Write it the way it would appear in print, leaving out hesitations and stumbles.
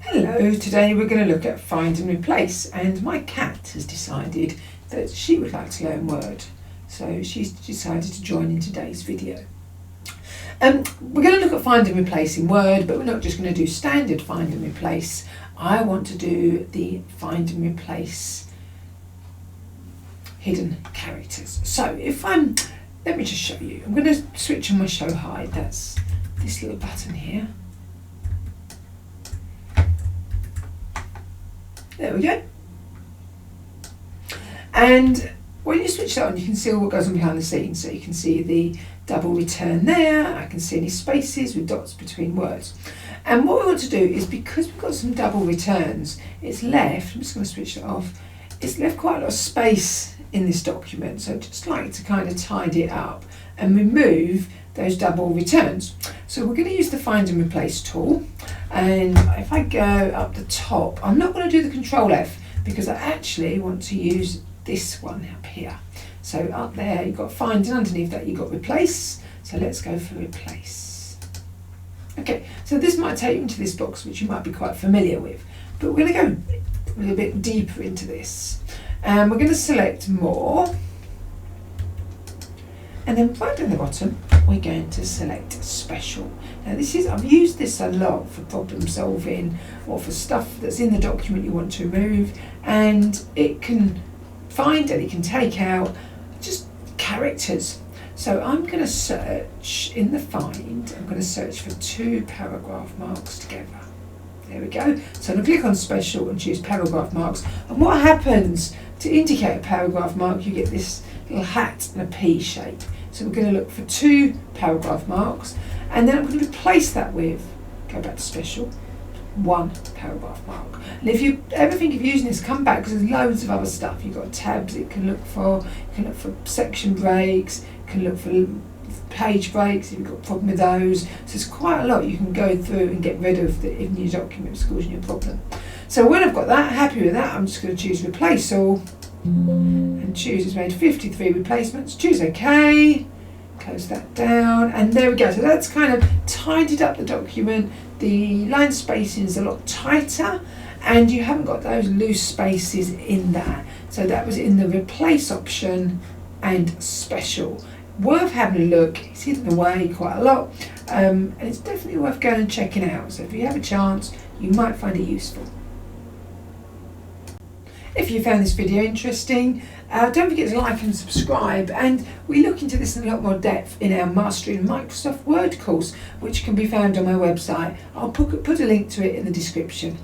Hello, today we're going to look at find and replace, and my cat has decided that she would like to learn Word, so she's decided to join in today's video. We're going to look at find and replace in Word, but we're not just going to do standard find and replace. I want to do the find and replace hidden characters. So if let me just show you. I'm going to switch on my show hide, that's this little button here. There we go. And when you switch that on, you can see what goes on behind the scenes. So you can see the double return there. I can see any spaces with dots between words. And what we want to do is, because we've got some double returns, it's left, I'm just going to switch it off, it's left quite a lot of space in this document. So I'd just like to kind of tidy it up and remove those double returns. So we're going to use the find and replace tool, and if I go up the top, I'm not going to do the Control F because I actually want to use this one up here. So up there you've got find, and underneath that you've got replace. So let's go for replace. Okay, so this might take you into this box which you might be quite familiar with, but we're going to go a little bit deeper into this, and we're going to select more. And then right down the bottom, we're going to select special. Now I've used this a lot for problem solving or for stuff that's in the document you want to remove, and it can find and it can take out just characters. So I'm going to search in the find, I'm going to search for 2 paragraph marks together. There we go. So I'm going to click on special and choose paragraph marks. And what happens to indicate a paragraph mark, you get this little hat and a P shape. So we're going to look for 2 paragraph marks, and then I'm going to replace that with, go back to special, 1 paragraph mark. And if you ever think of using this, come back, because there's loads of other stuff. You've got tabs it can look for, you can look for section breaks, you can look for page breaks if you've got a problem with those. So there's quite a lot you can go through and get rid of that in your document is causing you a problem. So when I've got that, happy with that, I'm just going to choose replace all and choose, it's made 53 replacements, choose OK, close that down, and there we go. So that's kind of tidied up the document. The line spacing is a lot tighter, and you haven't got those loose spaces in that. So that was in the replace option and special. Worth having a look, it's hidden away quite a lot, and it's definitely worth going and checking out. So if you have a chance, you might find it useful. If you found this video interesting, don't forget to like and subscribe, and we look into this in a lot more depth in our Mastering Microsoft Word course, which can be found on my website. I'll put a link to it in the description.